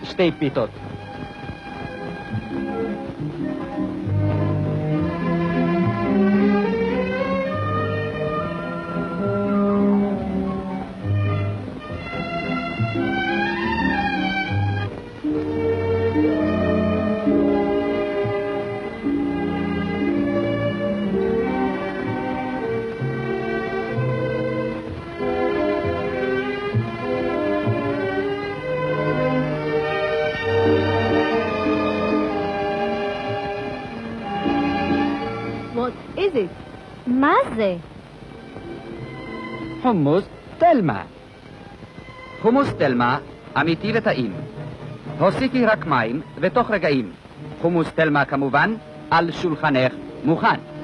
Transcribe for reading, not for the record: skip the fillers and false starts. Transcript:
שתי פיתות. What is it? מה זה? חומוס תלמה. חומוס תלמה אמיתי וטעים. הוסיפי רק מים ותוך רגעים. חומוס תלמה כמובן על שולחנך מוכן.